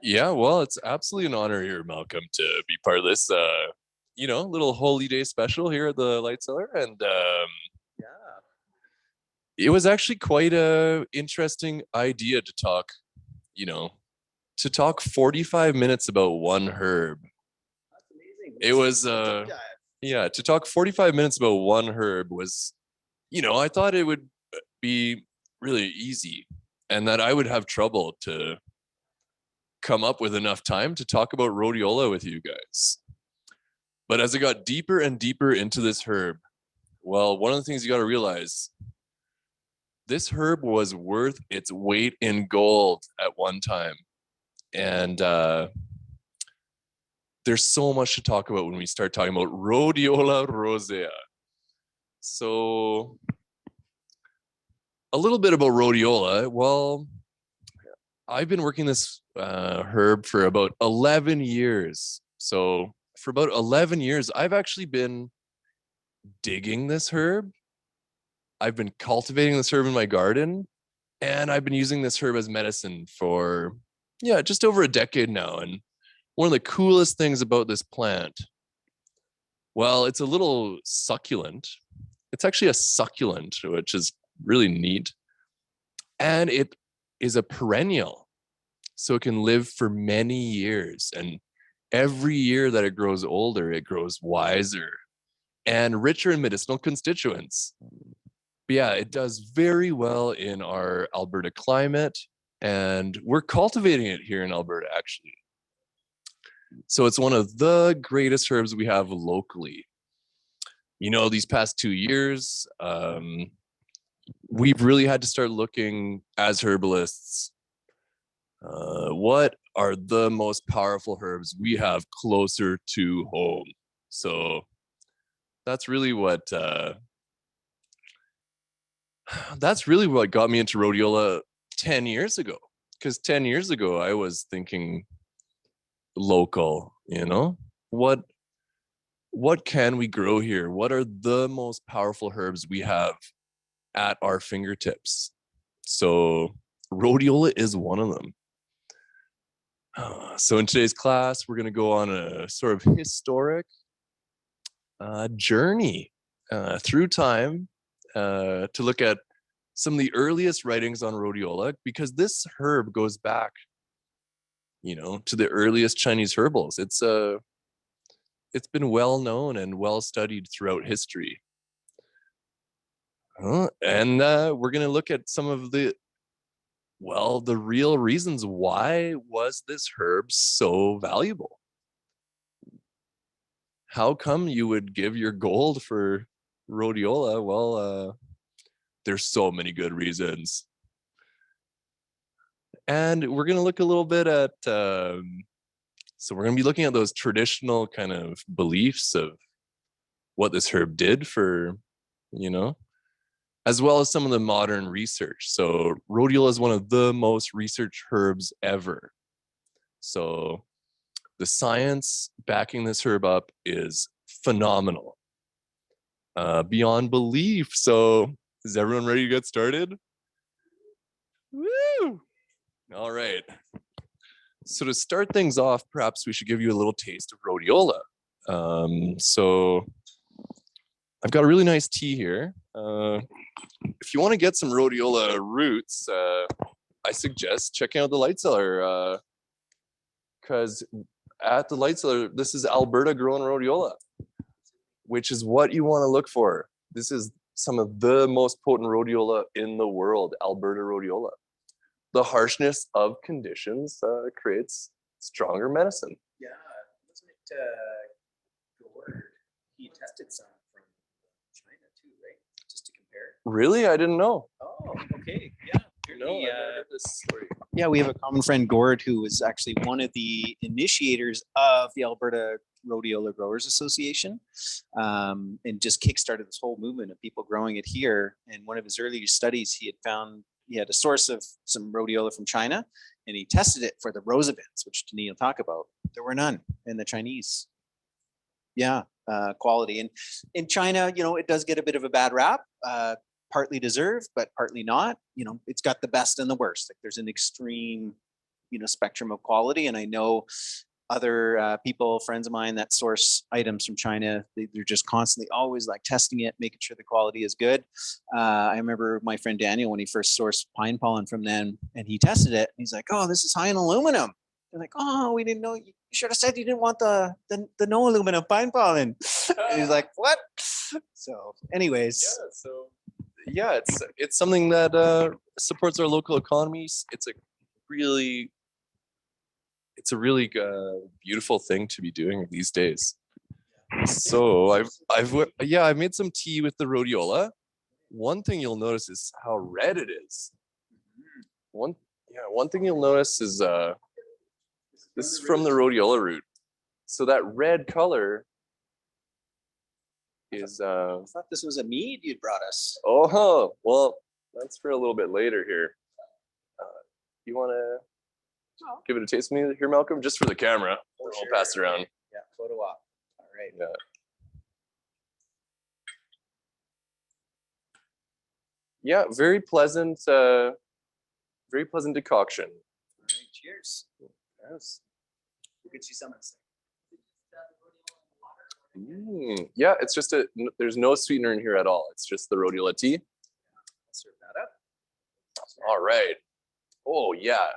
Yeah, well, it's absolutely an honor here, Malcolm, to be part of this, little holy day special here at the Light Cellar. And Yeah, it was actually quite a interesting idea to talk, you know, to talk 45 minutes about one herb. that's amazing. It was, Let's deep dive. yeah, to talk 45 minutes about one herb was, I thought it would be really easy and that I would have trouble to come up with enough time to talk about rhodiola with you guys. But as I got deeper and deeper into this herb, well, one of the things you got to realize, this herb was worth its weight in gold at one time. And there's so much to talk about when we start talking about Rhodiola Rosea. So, a little bit about rhodiola. Well, I've been working this herb for about 11 years. So, for about 11 years, I've actually been digging this herb. I've been cultivating this herb in my garden, and I've been using this herb as medicine for, yeah, just over a decade now. And one of the coolest things about this plant, well, it's a little succulent. It's actually a succulent, which is really neat. And it is a perennial. So it can live for many years. And every year that it grows older, it grows wiser and richer in medicinal constituents. But yeah, it does very well in our Alberta climate. And we're cultivating it here in Alberta, actually. So it's one of the greatest herbs we have locally. These past 2 years, we've really had to start looking as herbalists. What are the most powerful herbs we have closer to home? So that's really what got me into rhodiola 10 years ago. Because 10 years ago, I was thinking local, what can we grow here? What are the most powerful herbs we have at our fingertips? So rhodiola is one of them. So in today's class, we're going to go on a sort of historic journey through time to look at some of the earliest writings on rhodiola, because this herb goes back, to the earliest Chinese herbals. It's been well known and well studied throughout history. And we're going to look at some of the real reasons why was this herb so valuable. How come you would give your gold for rhodiola? Well, there's so many good reasons. And we're going to look a little bit at, so we're going to be looking at those traditional kind of beliefs of what this herb did for, as well as some of the modern research. So rhodiola is one of the most researched herbs ever. So the science backing this herb up is phenomenal, beyond belief. So is everyone ready to get started? Woo! All right. So to start things off, perhaps we should give you a little taste of rhodiola. So I've got a really nice tea here. If you want to get some rhodiola roots, I suggest checking out the Light Cellar, because at the Light Cellar, this is Alberta grown rhodiola, which is what you want to look for. This is some of the most potent rhodiola in the world, Alberta rhodiola. The harshness of conditions creates stronger medicine. Yeah, wasn't it Gord? He tested some from China too, right? Just to compare. Really? I didn't know. Oh, okay. Yeah. No, I never heard this story. Yeah, we have a common friend, Gord, who was actually one of the initiators of the Alberta Rhodiola Growers Association, and just kickstarted this whole movement of people growing it here. And one of his earlier studies, he had found he had a source of some rhodiola from China, and he tested it for the Rosebins, which Denis will talk about. There were none in the Chinese. Yeah, quality. And in China, it does get a bit of a bad rap. Partly deserved, but partly not. It's got the best and the worst. Like there's an extreme spectrum of quality. And I know other people, friends of mine that source items from China, they're just constantly always like testing it, making sure the quality is good. I remember my friend Daniel when he first sourced pine pollen from them, and he tested it. And he's like, "Oh, this is high in aluminum." They're like, "Oh, we didn't know. You should have said you didn't want the no aluminum pine pollen." And he's like, "What?" So, anyways, Yeah, so yeah, it's something that supports our local economies. It's a really beautiful thing to be doing these days. So I made some tea with the rhodiola. One thing you'll notice is how red it is. One thing you'll notice is this is from the rhodiola root. So that red color is I thought this was a mead you'd brought us. oh well, that's for a little bit later here. You want to give it a taste with me here, Malcolm, just for the camera? I'll pass it around. Yeah, photo op. All right. Yeah. Yeah, very pleasant decoction. All right, cheers. Yes. You can see some of this. Yeah, it's just there's no sweetener in here at all. It's just the rhodiola tea. Serve that up. All right. Oh yeah.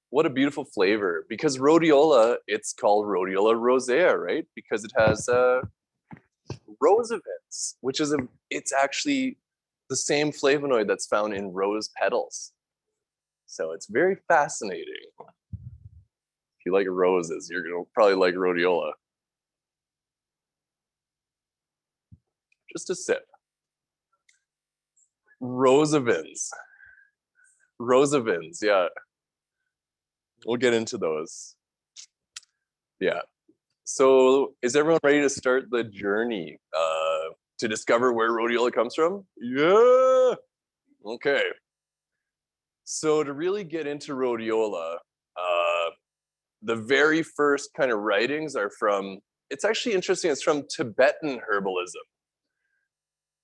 What a beautiful flavor. Because rhodiola, it's called Rhodiola Rosea, right? Because it has rose events, which is it's actually the same flavonoid that's found in rose petals. So it's very fascinating. If you like roses, you're gonna probably like rhodiola. Just a sip. Rosevins, yeah. We'll get into those. Yeah. So is everyone ready to start the journey to discover where rhodiola comes from? Yeah. Okay. So to really get into rhodiola, the very first kind of writings are from, it's actually interesting, it's from Tibetan herbalism.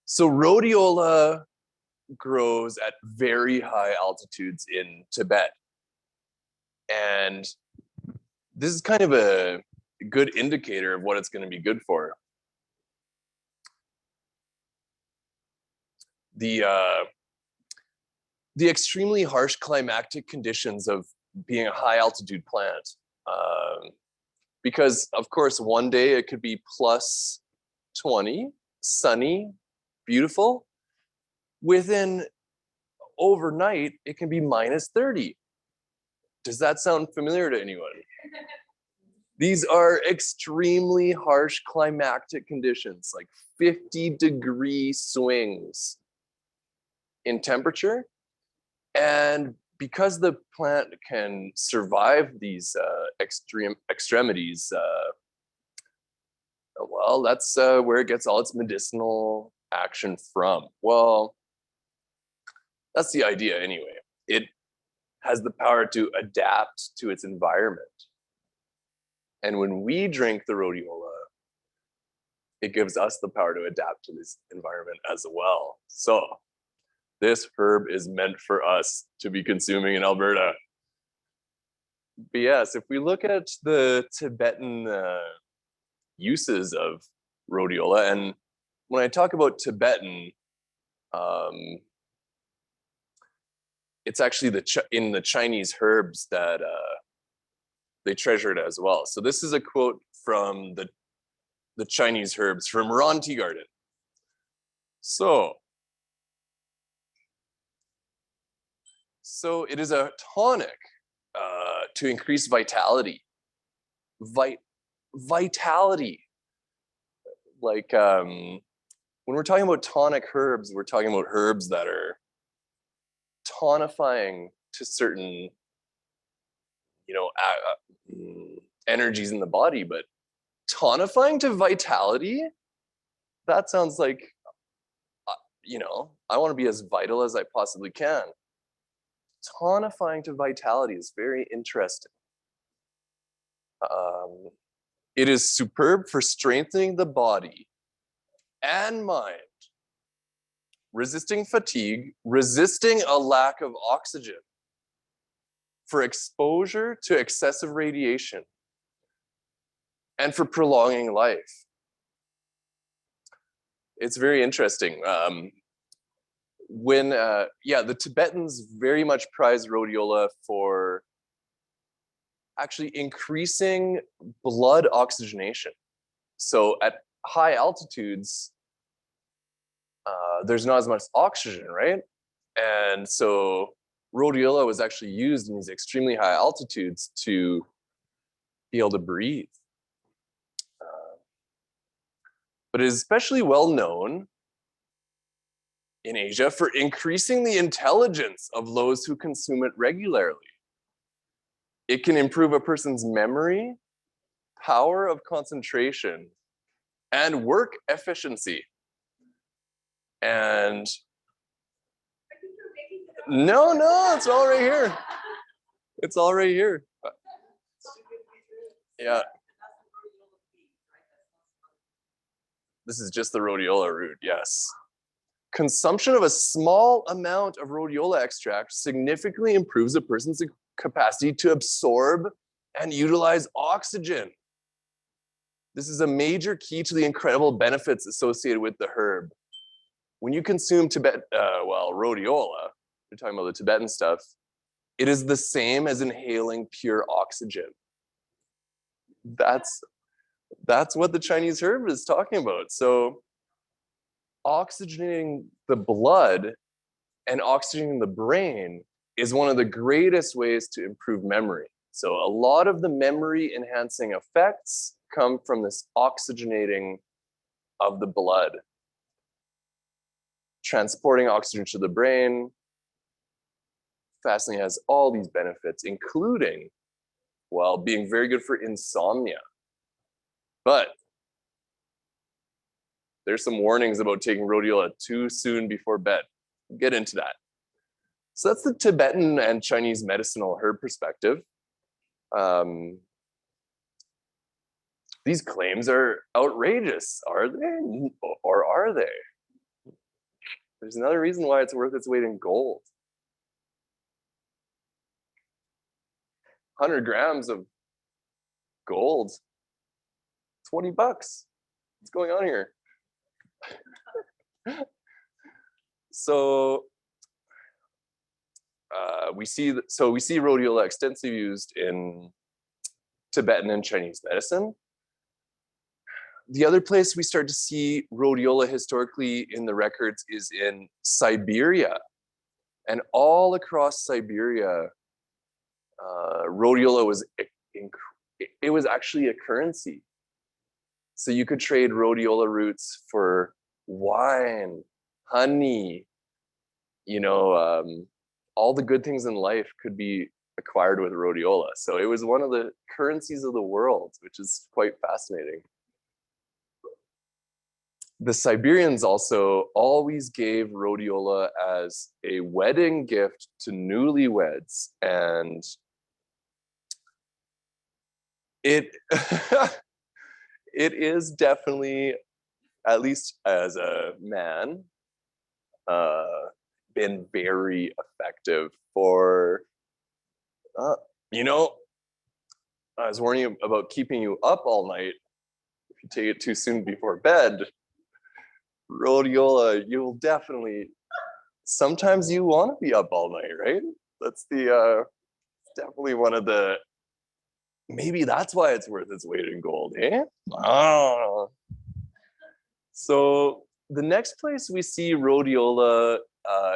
So rhodiola grows at very high altitudes in Tibet. And this is kind of a good indicator of what it's going to be good for. The extremely harsh climatic conditions of being a high altitude plant. Because of course, one day it could be plus 20, sunny, beautiful. Within overnight, it can be minus 30. Does that sound familiar to anyone? These are extremely harsh climactic conditions, like 50-degree swings in temperature. And because the plant can survive these extremities, well, that's where it gets all its medicinal action from. Well, that's the idea anyway. It has the power to adapt to its environment. And when we drink the rhodiola, it gives us the power to adapt to this environment as well. So this herb is meant for us to be consuming in Alberta. But yes, if we look at the Tibetan uses of rhodiola, and when I talk about Tibetan, it's actually in the Chinese herbs that they treasure it as well. So this is a quote from the Chinese herbs from Ron Tea Garden. So it is a tonic to increase vitality. Vitality. Like when we're talking about tonic herbs, we're talking about herbs that are tonifying to certain, energies in the body, but tonifying to vitality, that sounds like, I want to be as vital as I possibly can. Tonifying to vitality is very interesting. It is superb for strengthening the body and mind, resisting fatigue, resisting a lack of oxygen, for exposure to excessive radiation and for prolonging life. It's very interesting. The Tibetans very much prize rhodiola for actually increasing blood oxygenation. So at high altitudes, there's not as much oxygen, right? And so rhodiola was actually used in these extremely high altitudes to be able to breathe. But it is especially well known in Asia for increasing the intelligence of those who consume it regularly. It can improve a person's memory, power of concentration, and work efficiency. And no, it's all right here. It's all right here. Yeah. This is just the rhodiola root, yes. Consumption of a small amount of rhodiola extract significantly improves a person's capacity to absorb and utilize oxygen. This is a major key to the incredible benefits associated with the herb. When you consume rhodiola, we're talking about the Tibetan stuff, it is the same as inhaling pure oxygen. That's what the Chinese herb is talking about. So oxygenating the blood and oxygenating the brain is one of the greatest ways to improve memory. So a lot of the memory enhancing effects come from this oxygenating of the blood. Transporting oxygen to the brain, fascinating, has all these benefits, including, well, being very good for insomnia. But there's some warnings about taking rhodiola too soon before bed. We'll get into that. So that's the Tibetan and Chinese medicinal herb perspective. These claims are outrageous, are they? Or are they? There's another reason why it's worth its weight in gold. 100 grams of gold, 20 bucks. What's going on here? So we see rhodiola extensively used in Tibetan and Chinese medicine. The other place we start to see rhodiola historically in the records is in Siberia. And all across Siberia, rhodiola was actually a currency. So you could trade rhodiola roots for wine, honey, all the good things in life could be acquired with rhodiola. So it was one of the currencies of the world, which is quite fascinating. The Siberians also always gave rhodiola as a wedding gift to newlyweds, and it it is definitely, at least as a man, been very effective for, I was warning you about keeping you up all night. If you take it too soon before bed, rhodiola, you'll definitely, sometimes you want to be up all night, right? That's definitely one of the, maybe that's why it's worth its weight in gold, eh? Oh. So the next place we see rhodiola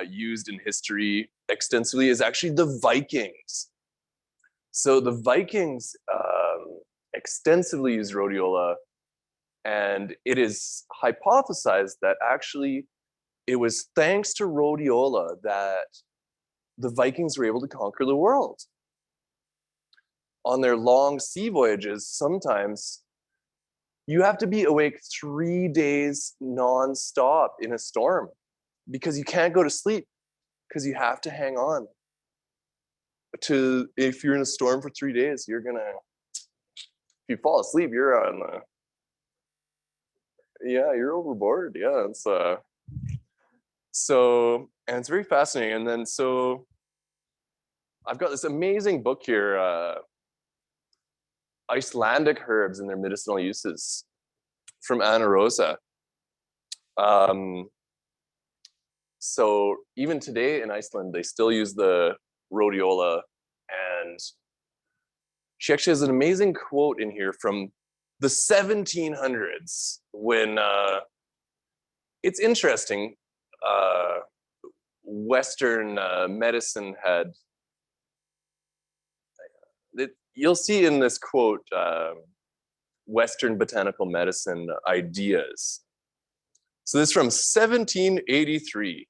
used in history extensively is actually the Vikings. So the Vikings extensively used rhodiola, and it is hypothesized that actually it was thanks to rhodiola that the Vikings were able to conquer the world. On their long sea voyages, sometimes you have to be awake 3 days nonstop in a storm because you can't go to sleep because you have to hang on. If you're in a storm for 3 days, if you fall asleep, you're you're overboard. Yeah, it's and it's very fascinating. And then I've got this amazing book here, Icelandic herbs and their medicinal uses from Anna Rosa. So even today in Iceland, they still use the rhodiola, and she actually has an amazing quote in here from the 1700s when it's interesting. Western medicine had, you'll see in this quote, Western botanical medicine ideas. So this is from 1783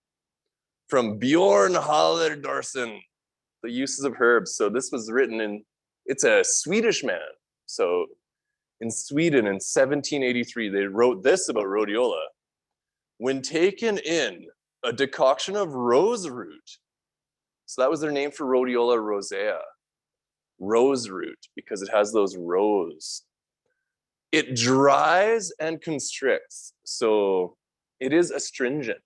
from Bjorn Halldórsson, The Uses of Herbs. So this was written in, it's a Swedish man. So in Sweden in 1783, they wrote this about rhodiola. When taken in a decoction of rose root, so that was their name for Rhodiola Rosea, rose root, because it has those rose. It dries and constricts. So it is astringent,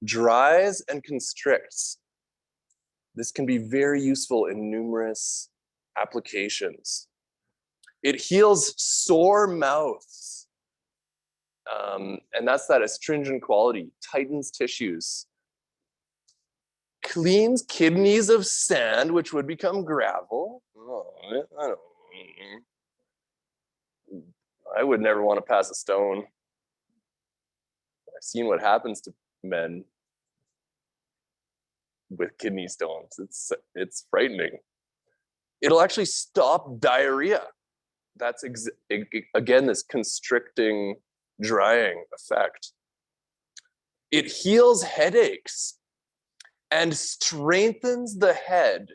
dries and constricts. This can be very useful in numerous applications. It heals sore mouths. And that's that astringent quality, tightens tissues. Cleans kidneys of sand, which would become gravel. Oh, I would never want to pass a stone. I've seen what happens to men with kidney stones. It's frightening. It'll actually stop diarrhea. That's again this constricting, drying effect. It heals headaches and strengthens the head,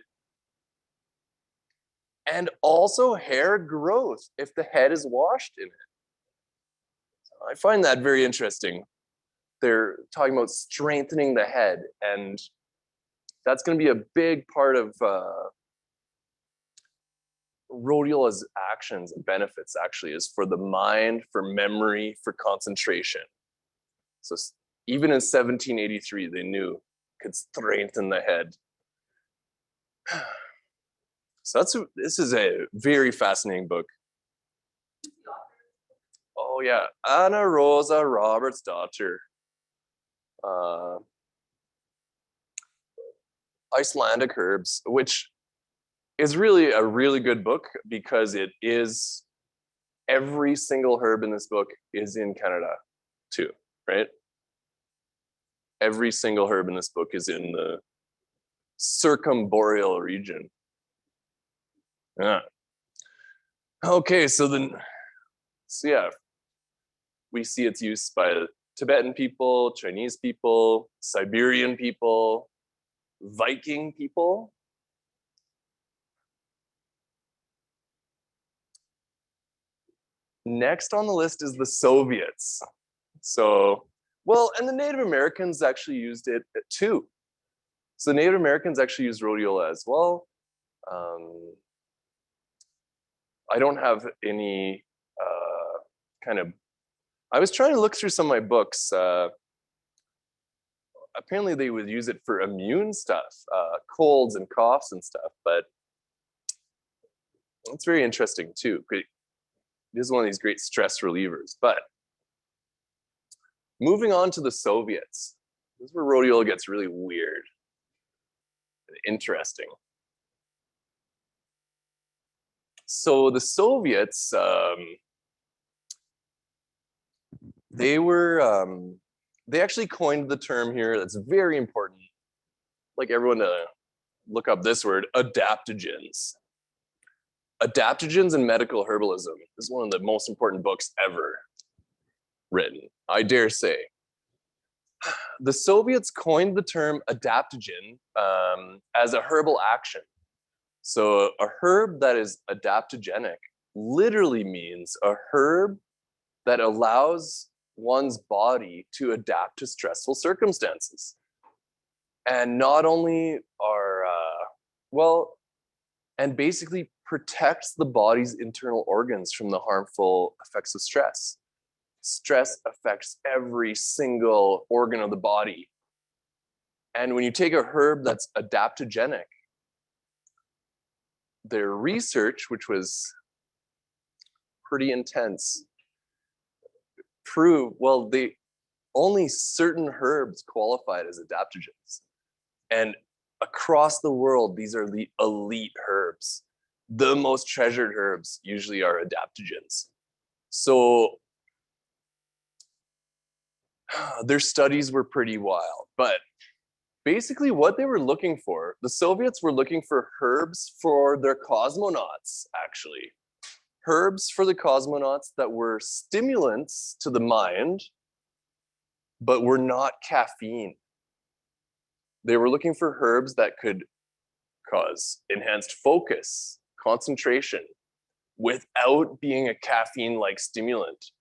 and also hair growth if the head is washed in it. I find that very interesting. They're talking about strengthening the head, and that's going to be a big part of rhodiola's actions and benefits, actually, is for the mind, for memory, for concentration. So even in 1783, they knew could strengthen the head. So this is a very fascinating book. Oh yeah, Anna Rosa Roberts' daughter. Icelandic herbs, which is really a really good book because it is, every single herb in this book is in Canada too, right? Every single herb in this book is in the circumboreal region. Yeah. Okay, so yeah, we see its use by Tibetan people, Chinese people, Siberian people, Viking people. Next on the list is the Soviets. So, well, and the Native Americans actually used it too. So Native Americans actually used rhodiola as well. I don't have any I was trying to look through some of my books. Apparently they would use it for immune stuff, colds and coughs and stuff, but it's very interesting too. It is one of these great stress relievers. But moving on to the Soviets, this is where rhodiola gets really weird and interesting. So the Soviets, they actually coined the term here that's very important. Like everyone to look up this word, adaptogens. Adaptogens in Medical Herbalism is one of the most important books ever written, I dare say. The Soviets coined the term adaptogen as a herbal action. So a herb that is adaptogenic literally means a herb that allows one's body to adapt to stressful circumstances. And not only are, and basically protects the body's internal organs from the harmful effects of stress. Stress affects every single organ of the body. And when you take a herb that's adaptogenic, their research, which was pretty intense, proved, well, only certain herbs qualified as adaptogens. And across the world, these are the elite herbs. The most treasured herbs usually are adaptogens. So their studies were pretty wild, but basically what they were looking for, the Soviets were looking for herbs for their cosmonauts, actually. Herbs for the cosmonauts that were stimulants to the mind, but were not caffeine. They were looking for herbs that could cause enhanced focus, concentration, without being a caffeine-like stimulant,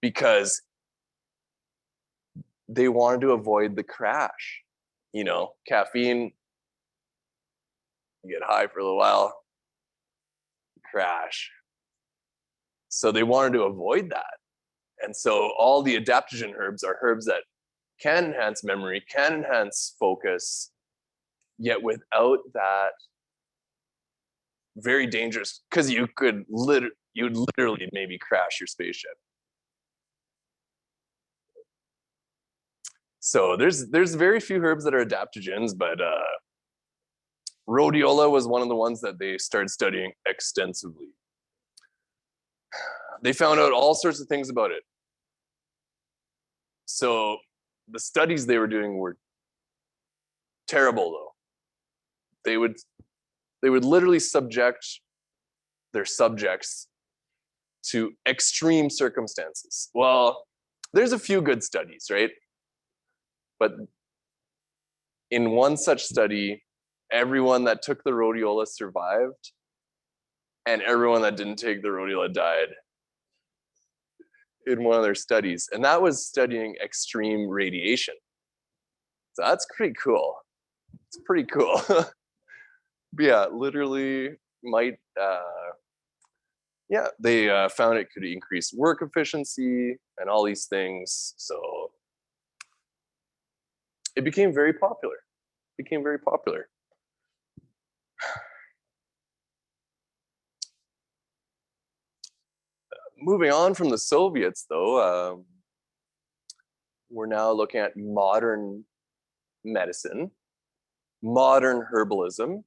because they wanted to avoid the crash. You know, caffeine, you get high for a little while, crash. So they wanted to avoid that. And so all the adaptogen herbs are herbs that can enhance memory, can enhance focus, yet without that very dangerous, because you'd literally maybe crash your spaceship. So there's very few herbs that are adaptogens, but rhodiola was one of the ones that they started studying extensively. They found out all sorts of things about it. So the studies they were doing were terrible, though. They would literally subject their subjects to extreme circumstances. Well, there's a few good studies, right? But in one such study, everyone that took the rhodiola survived, and everyone that didn't take the rhodiola died in one of their studies. And that was studying extreme radiation. So that's pretty cool. It's pretty cool. But yeah, literally might, yeah, they found it could increase work efficiency and all these things. So it became very popular. Moving on from the Soviets, though, we're now looking at modern medicine, modern herbalism,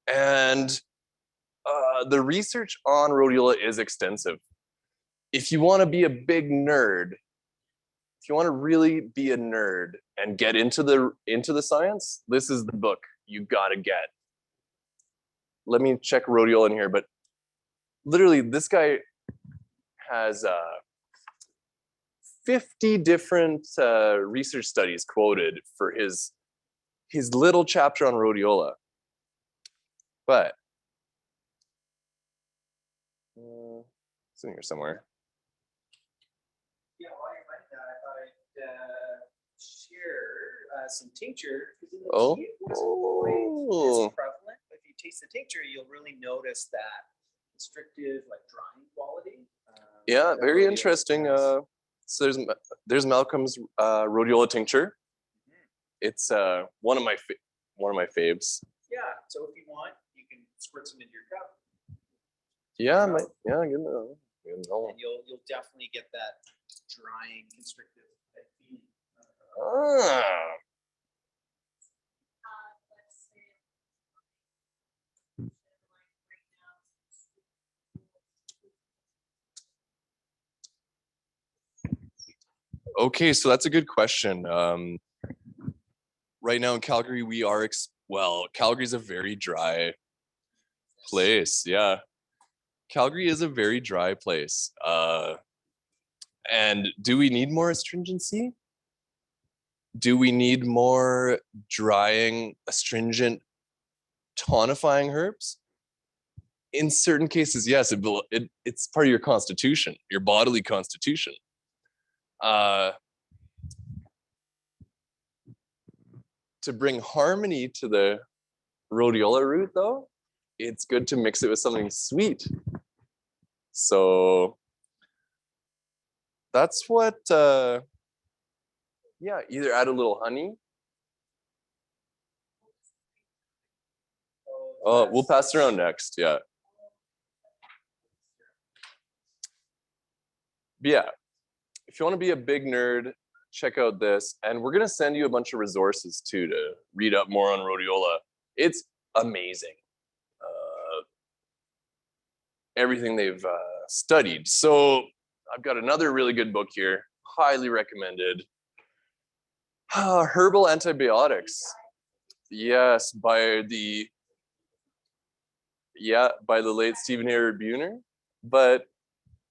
and the research on rhodiola is extensive. If you want to be a big nerd, if you want to really be a nerd and get into the science, this is the book you gotta get. Let me check rhodiola in here, but literally this guy has 50 different research studies quoted for his little chapter on rhodiola. But it's in here somewhere. Yeah, while you're finding that, I thought I'd share some tincture. Oh. It's prevalent. If you taste the tincture, you'll really notice that constrictive, like drying quality. Yeah, very interesting. So there's Malcolm's rhodiola tincture. It's one of my faves. Yeah. So if you want, you can squirt some into your cup. Yeah, give me a and you'll definitely get that drying, constrictive feeling. Okay, so that's a good question. Right now in Calgary, we are Calgary's a very dry place. Yeah, Calgary is a very dry place. And do we need more astringency? Do we need more drying, astringent, tonifying herbs? In certain cases, yes. It's part of your constitution, your bodily constitution. To bring harmony to the rhodiola root, though, it's good to mix it with something sweet. So that's what, yeah, either add a little honey. Oh, we'll pass it around next. Yeah. But yeah, if you want to be a big nerd, check out this. And we're going to send you a bunch of resources too to read up more on rhodiola. It's amazing. Everything they've studied. So I've got another really good book here, highly recommended. Herbal Antibiotics. Yes, by the late Stephen Hayward Buhner, but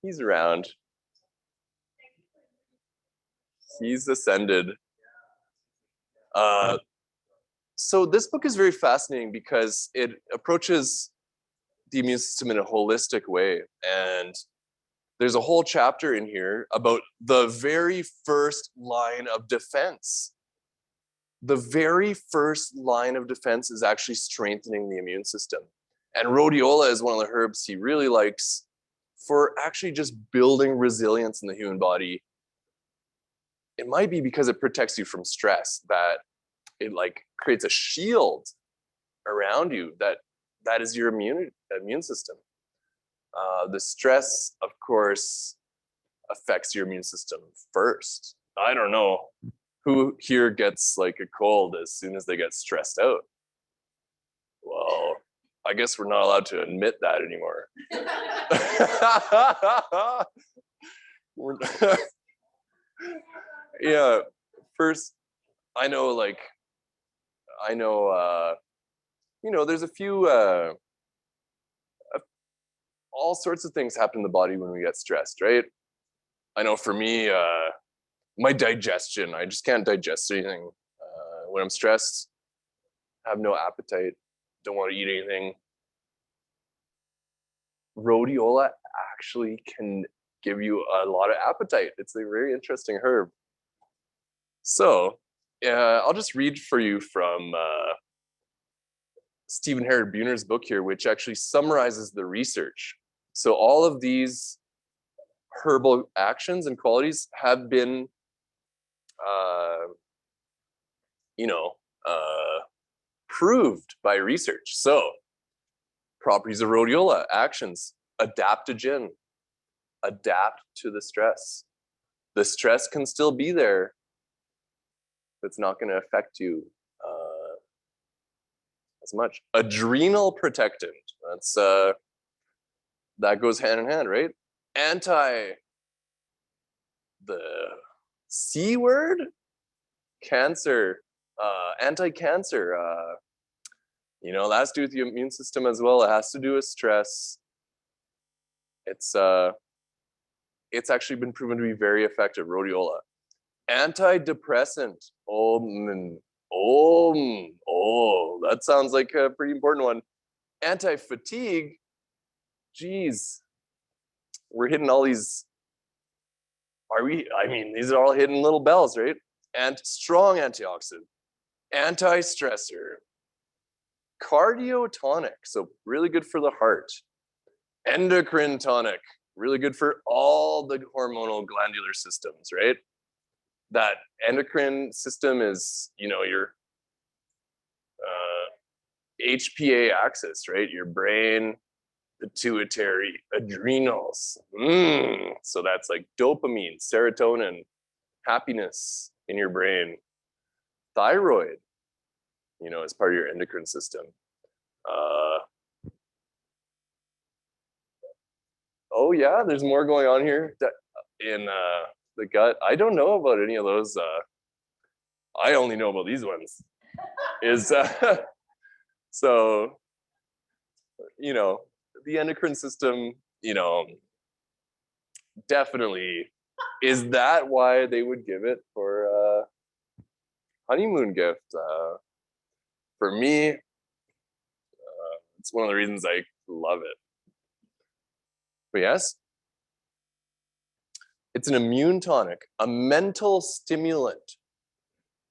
he's around. He's ascended. So this book is very fascinating because it approaches the immune system in a holistic way. And there's a whole chapter in here about the very first line of defense. The very first line of defense is actually strengthening the immune system. And rhodiola is one of the herbs he really likes for actually just building resilience in the human body. It might be because it protects you from stress, that it like creates a shield around you that is your immune system. The stress, of course, affects your immune system first. I don't know who here gets like a cold as soon as they get stressed out. Well, I guess we're not allowed to admit that anymore. Yeah, first, I know, there's a few, all sorts of things happen in the body when we get stressed, right? I know for me, my digestion, I just can't digest anything. When I'm stressed, I have no appetite, don't want to eat anything. Rhodiola actually can give you a lot of appetite. It's a very interesting herb. So I'll just read for you from Stephen Hayward Buhner's book here, which actually summarizes the research. So all of these herbal actions and qualities have been, proved by research. So properties of rhodiola: actions, adaptogen, adapt to the stress. The stress can still be there. It's not going to affect you as much. Adrenal protectant. That goes hand in hand, right? The C word, cancer, anti-cancer. That's to do with the immune system as well. It has to do with stress. It's actually been proven to be very effective. Rhodiola. Antidepressant. That sounds like a pretty important one. Anti-fatigue. Geez, we're hitting all these. Are we? I mean, these are all hidden little bells, right? And strong antioxidant, anti-stressor, cardiotonic, so really good for the heart. Endocrine tonic, really good for all the hormonal glandular systems, right? That endocrine system is, your HPA axis, right? Your brain, pituitary, adrenals. So that's like dopamine, serotonin, happiness in your brain. Thyroid, as part of your endocrine system. Oh yeah, there's more going on here in the gut. I don't know about any of those. I only know about these ones. So, the endocrine system, definitely. Is that why they would give it for a honeymoon gift? For me, it's one of the reasons I love it. But yes, it's an immune tonic, a mental stimulant.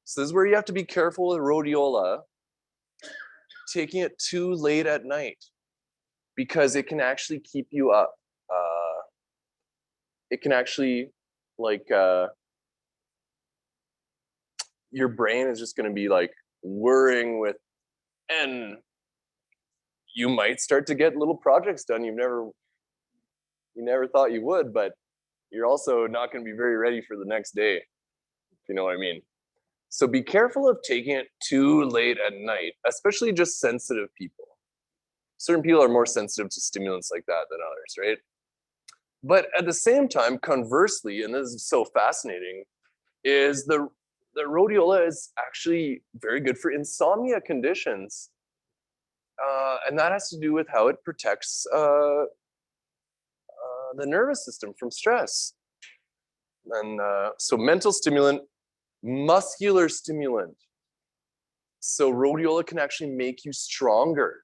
So this is where you have to be careful with rhodiola, taking it too late at night, because it can actually keep you up. It can actually, your brain is just going to be like worrying with, and you might start to get little projects done you never thought you would, but you're also not going to be very ready for the next day, if you know what I mean. So be careful of taking it too late at night, especially just sensitive people. Certain people are more sensitive to stimulants like that than others, right? But at the same time, conversely, and this is so fascinating, is the rhodiola is actually very good for insomnia conditions. And that has to do with how it protects the nervous system from stress. And so mental stimulant, muscular stimulant. So rhodiola can actually make you stronger.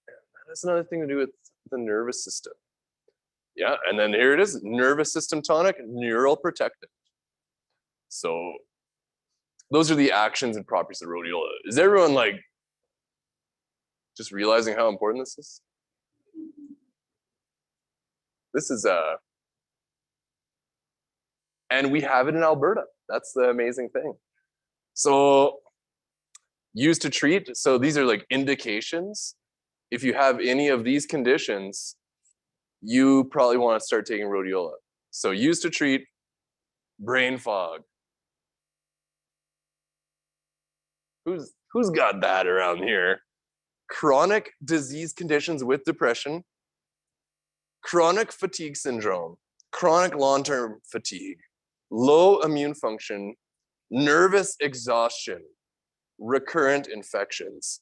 That has another thing to do with the nervous system. Yeah, and then here it is, nervous system tonic, neural protectant. So those are the actions and properties of rhodiola. Is everyone like just realizing how important this is? This is and we have it in Alberta. That's the amazing thing. So used to treat, so these are like indications. If you have any of these conditions, you probably want to start taking rhodiola. So used to treat brain fog. Who's got that around here? Chronic disease conditions with depression, chronic fatigue syndrome, chronic long-term fatigue, low immune function, nervous exhaustion, recurrent infections.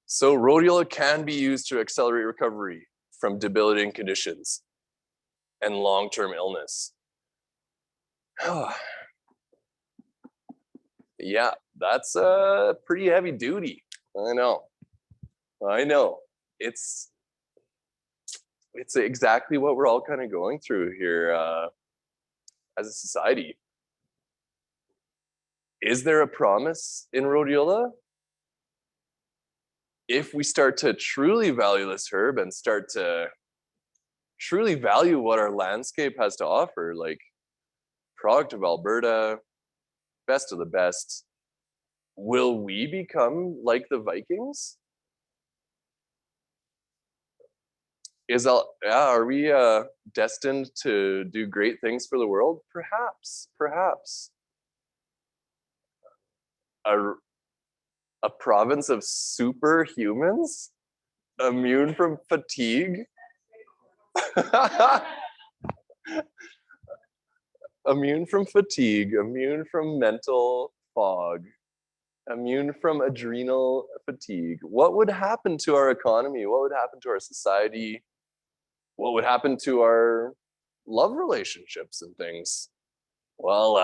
So rhodiola can be used to accelerate recovery from debilitating conditions and long-term illness. Yeah, that's pretty heavy duty. I know. It's exactly what we're all kind of going through here as a society. Is there a promise in rhodiola? If we start to truly value this herb and start to truly value what our landscape has to offer, like product of Alberta, best of the best, will we become like the Vikings? Are we destined to do great things for the world? Perhaps. A province of superhumans, immune from fatigue, immune from fatigue, immune from mental fog, immune from adrenal fatigue. What would happen to our economy? What would happen to our society? What would happen to our love relationships and things? Well,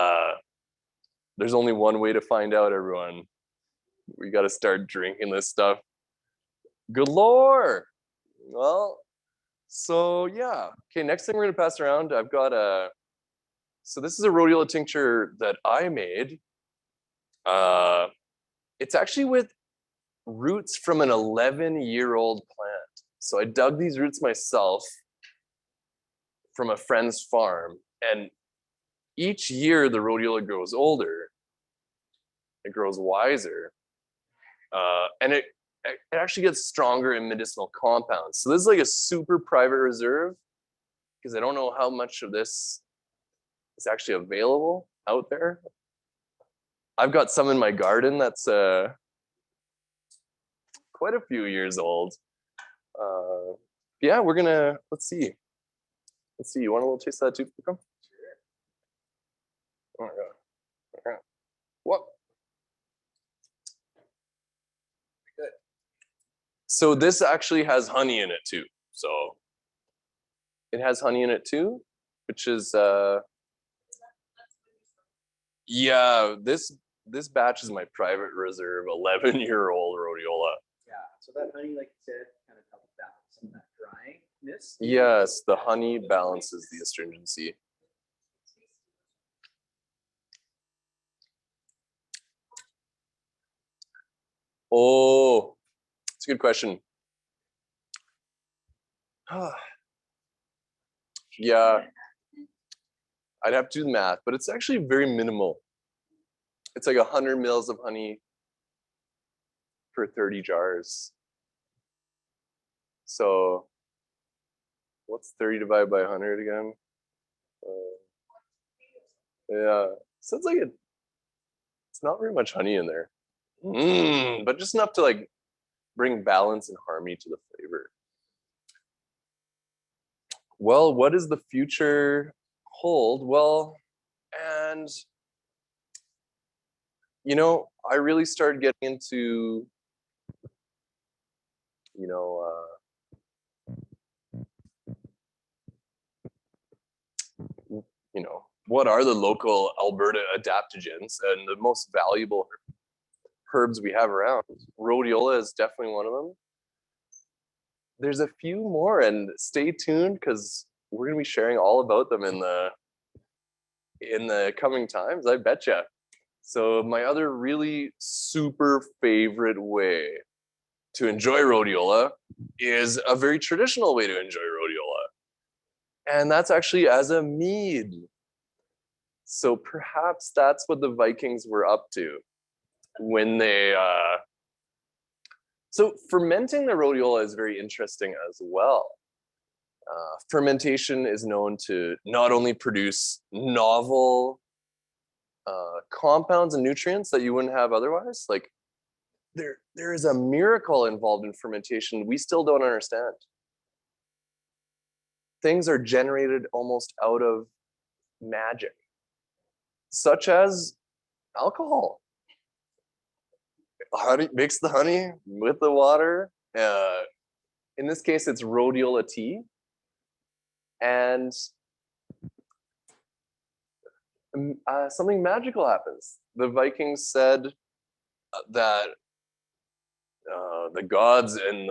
there's only one way to find out, everyone. We got to start drinking this stuff galore. Well, so yeah. Okay, next thing we're going to pass around, I've got so this is a rhodiola tincture that I made. It's actually with roots from an 11-year-old plant. So I dug these roots myself from a friend's farm, and each year the rhodiola grows older, it grows wiser, and it actually gets stronger in medicinal compounds. So this is like a super private reserve because I don't know how much of this is actually available out there. I've got some in my garden that's quite a few years old. Yeah, we're gonna, let's see. You want a little taste of that too? Sure. Oh my God. What? Good. So this actually has honey in it too. So it has honey in it too, which is yeah, this batch is my private reserve 11-year-old rhodiola. Yeah, so that honey, like you said, kind of helps balance some of that dryness. Yes, the honey balances the astringency. Oh, it's a good question. Yeah, I'd have to do the math, but it's actually very minimal. It's like 100 mils of honey for 30 jars. So what's 30 divided by 100 again? Yeah, so it's like it's not very much honey in there, but just enough to like bring balance and harmony to the flavor. Well, what does the future hold? Well, and you know, I really started getting into, you know, what are the local Alberta adaptogens and the most valuable herbs we have around. Rhodiola is definitely one of them. There's a few more, and stay tuned because we're going to be sharing all about them in the coming times, I betcha. So my other really super favorite way to enjoy rhodiola is a very traditional way to enjoy rhodiola. And that's actually as a mead. So perhaps that's what the Vikings were up to when they so fermenting the rhodiola is very interesting as well. Fermentation is known to not only produce novel compounds and nutrients that you wouldn't have otherwise. Like there is a miracle involved in fermentation we still don't understand. Things are generated almost out of magic, such as alcohol. Honey, mix the honey with the water. In this case, it's rhodiola tea. And something magical happens. The Vikings said that the gods and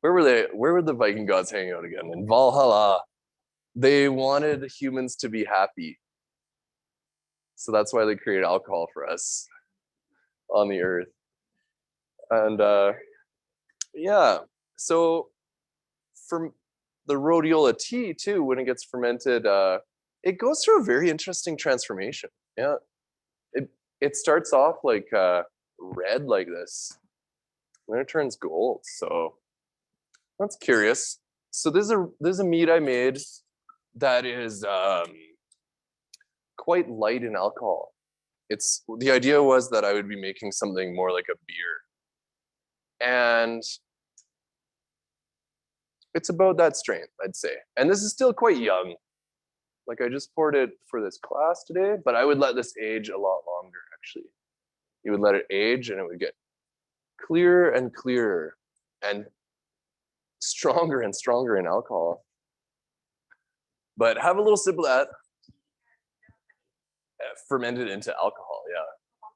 where were they? Where were the Viking gods hanging out again? In Valhalla. They wanted humans to be happy. So that's why they created alcohol for us on the earth. And yeah, so from the rhodiola tea too, when it gets fermented, it goes through a very interesting transformation. Yeah, it starts off like red like this, then it turns gold. So that's curious. So there's a mead I made that is quite light in alcohol. The idea was that I would be making something more like a beer, and it's about that strength, I'd say. And this is still quite young. Like I just poured it for this class today, but I would let this age a lot longer. Actually, you would let it age, and it would get clearer and clearer, and stronger and stronger in alcohol. But have a little sip of that. Fermented into alcohol, yeah.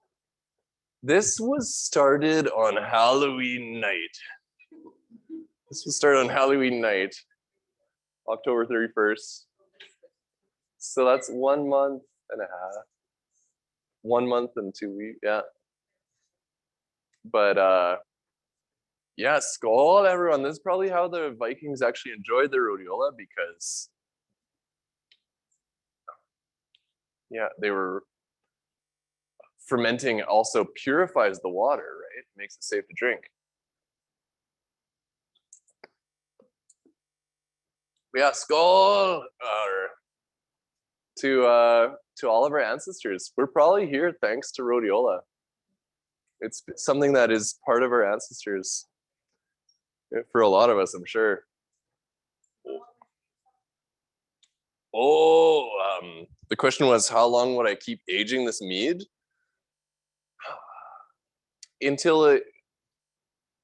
This was started on Halloween night. October 31st. So that's 1 month and a half. 1 month and 2 weeks, yeah. But yeah, skål everyone. This is probably how the Vikings actually enjoyed their rhodiola, because yeah, they were fermenting also purifies the water, right? Makes it safe to drink. Yeah, skål to all of our ancestors. We're probably here thanks to rhodiola. It's something that is part of our ancestors for a lot of us, I'm sure. The question was, how long would I keep aging this mead? Until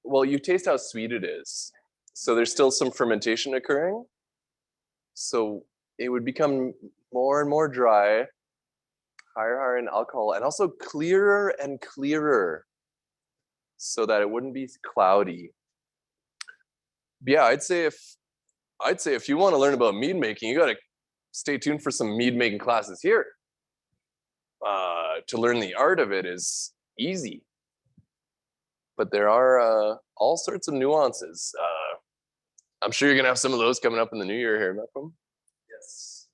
well, you taste how sweet it is. So there's still some fermentation occurring. So it would become more and more dry, higher in alcohol, and also clearer and clearer, so that it wouldn't be cloudy. But yeah, I'd say if you want to learn about mead making, you got to stay tuned for some mead making classes here. To learn the art of it is easy, but there are all sorts of nuances. I'm sure you're gonna have some of those coming up in the new year here, Malcolm. Yes.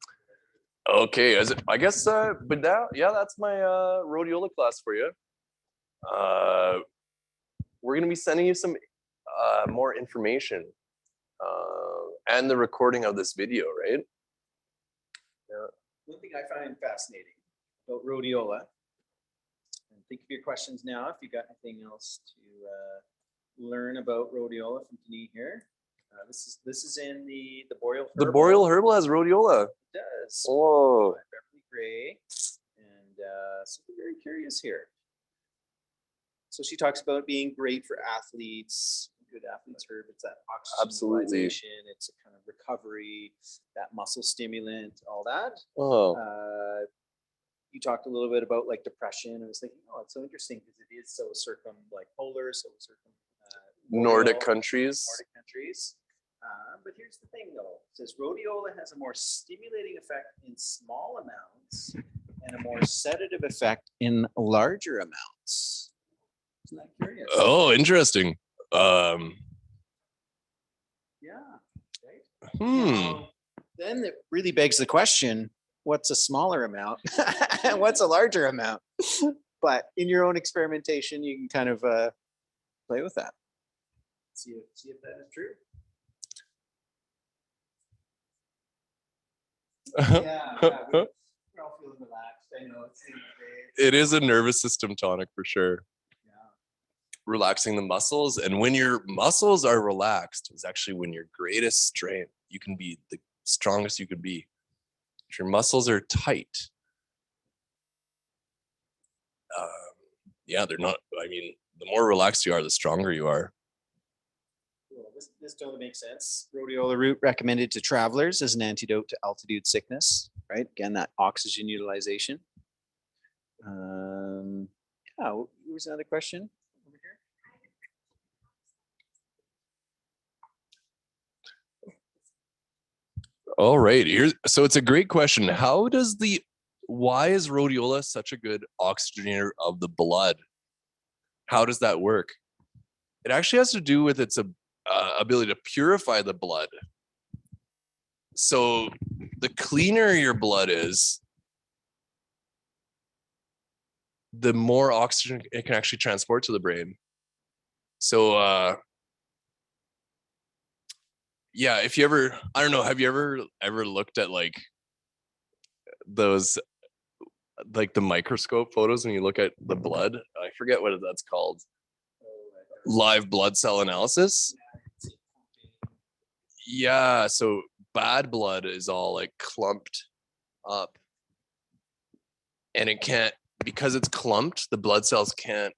Okay, I guess, but now, yeah, that's my rhodiola class for you. we're going to be sending you some more information and the recording of this video, right? Yeah. One thing I find fascinating about rhodiola, and think of your questions now if you got anything else to learn about rhodiola from Denis here. This is in the Boreal Herbal. The Boreal Herbal has rhodiola. It does. Oh. Beverly Gray. And so we're very curious here. So she talks about being great for athletes, good athletes herb. It's that oxygen utilization, it's a kind of recovery, that muscle stimulant, all that. Oh. You talked a little bit about like depression. I was thinking, oh, it's so interesting because it is so polar, so Nordic countries. Nordic countries. But here's the thing, though. It says rhodiola has a more stimulating effect in small amounts and a more sedative effect in larger amounts. Isn't that curious? Oh, interesting. Yeah. Right? Now, then it really begs the question, what's a smaller amount and what's a larger amount? But in your own experimentation, you can kind of play with that. See if that is true. Yeah, we're all feeling relaxed. I know it is a nervous system tonic for sure. Yeah. Relaxing the muscles, and when your muscles are relaxed is actually when your greatest strength. You can be the strongest you could be. If your muscles are tight, they're not. I mean, the more relaxed you are, the stronger you are. This totally makes sense. Rhodiola root recommended to travelers as an antidote to altitude sickness, right? Again, that oxygen utilization. Here's another question over here. All right, so it's a great question. Why is rhodiola such a good oxygenator of the blood? How does that work? It actually has to do with its ability to purify the blood. So the cleaner your blood is, the more oxygen it can actually transport to the brain. So if you ever, I don't know, have you ever looked at like those, like the microscope photos when you look at the blood? I forget what that's called. Live blood cell analysis. Yeah, so bad blood is all like clumped up, and it can't, because it's clumped, the blood cells can't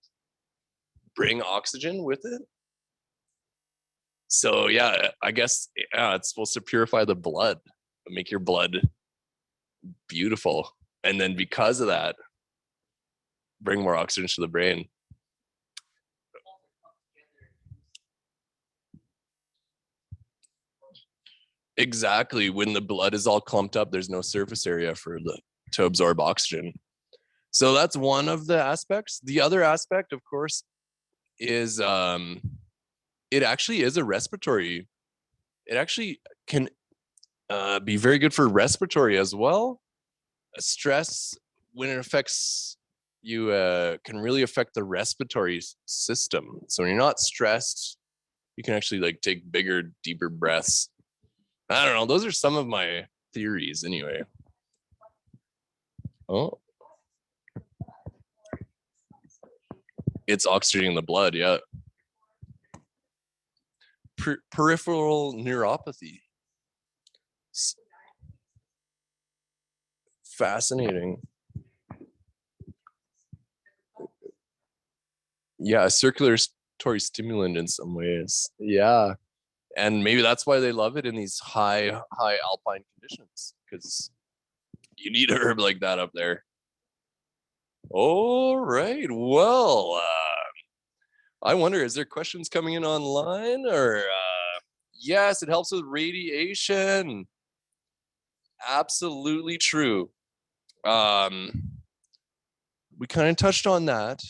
bring oxygen with it. So I guess it's supposed to purify the blood, make your blood beautiful, and then because of that, bring more oxygen to the brain. Exactly. When the blood is all clumped up, there's no surface area to absorb oxygen. So that's one of the aspects. The other aspect, of course, is it actually is a respiratory. It actually can be very good for respiratory as well. Stress, when it affects you, can really affect the respiratory system. So when you're not stressed, you can actually like take bigger, deeper breaths. I don't know. Those are some of my theories anyway. Oh. It's oxygenating the blood, yeah. Peripheral neuropathy. Fascinating. Yeah, a circulatory stimulant in some ways. Yeah. And maybe that's why they love it in these high alpine conditions, because you need a herb like that up there. All right. Well, I wonder, is there questions coming in online? Or yes, it helps with radiation. Absolutely true. We kind of touched on that.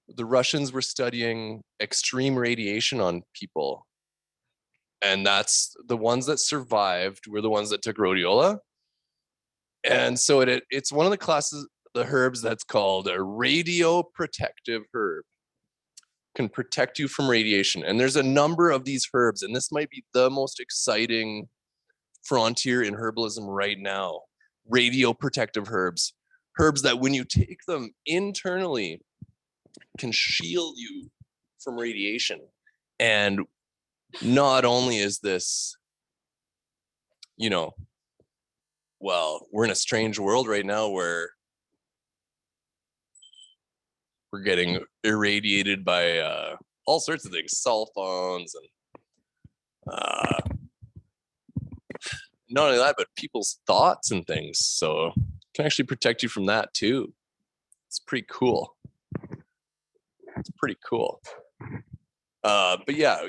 The Russians were studying extreme radiation on people. And that's the ones that survived were the ones that took rhodiola. And so it's one of the classes, the herbs that's called a radioprotective herb. Can protect you from radiation. And there's a number of these herbs, and this might be the most exciting frontier in herbalism right now. Radioprotective herbs. Herbs that when you take them internally can shield you from radiation. And not only is this, you know, well, we're in a strange world right now where we're getting irradiated by all sorts of things, cell phones, and not only that, but people's thoughts and things. So it can actually protect you from that too. It's pretty cool. It's pretty cool. But yeah,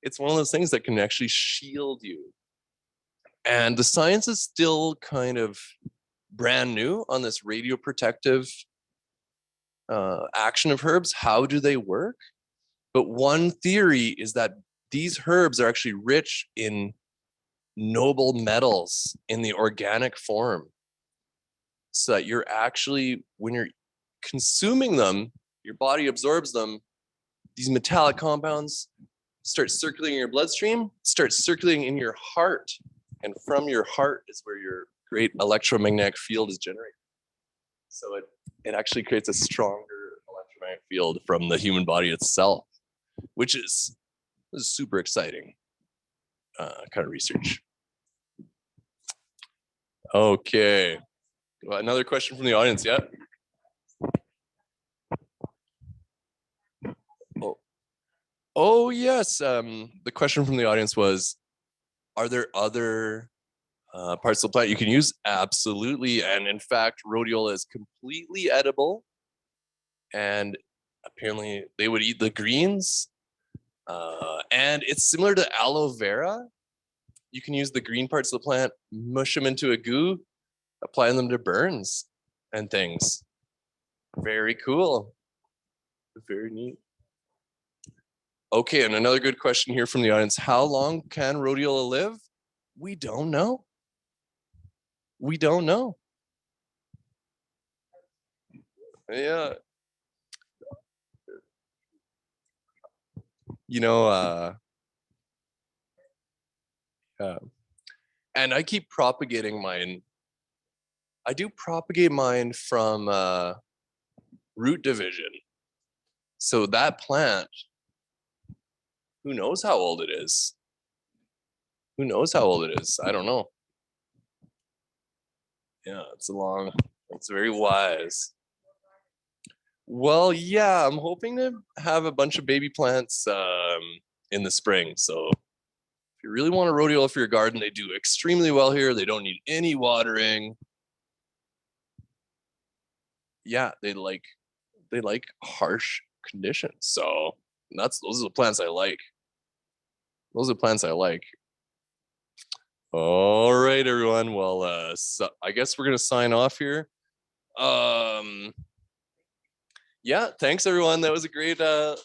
it's one of those things that can actually shield you. And the science is still kind of brand new on this radioprotective action of herbs. How do they work? But one theory is that these herbs are actually rich in noble metals in the organic form, so that you're actually, when you're consuming them, your body absorbs them, these metallic compounds start circulating in your bloodstream, start circulating in your heart, and from your heart is where your great electromagnetic field is generated. So it actually creates a stronger electromagnetic field from the human body itself, which is super exciting kind of research. Okay. Another question from the audience, yeah? Oh yes. The question from the audience was, are there other parts of the plant you can use? Absolutely. And in fact, rhodiola is completely edible. And apparently they would eat the greens. And it's similar to aloe vera. You can use the green parts of the plant, mush them into a goo, apply them to burns and things. Very cool. Very neat. Okay, and another good question here from the audience. How long can rhodiola live? We don't know. We don't know. Yeah. You know, and I keep propagating mine. I do propagate mine from root division. So that plant, who knows how old it is? Who knows how old it is? I don't know. Yeah, it's very wise. Well, yeah, I'm hoping to have a bunch of baby plants in the spring. So if you really want a rhodiola for your garden, they do extremely well here. They don't need any watering. Yeah, they like harsh conditions. So those are the plants I like. Those are the plants I like. All right, everyone. Well, so I guess we're gonna sign off here. Yeah, thanks everyone. That was a great little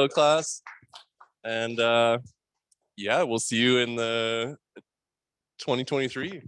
class. And yeah, we'll see you in the 2023.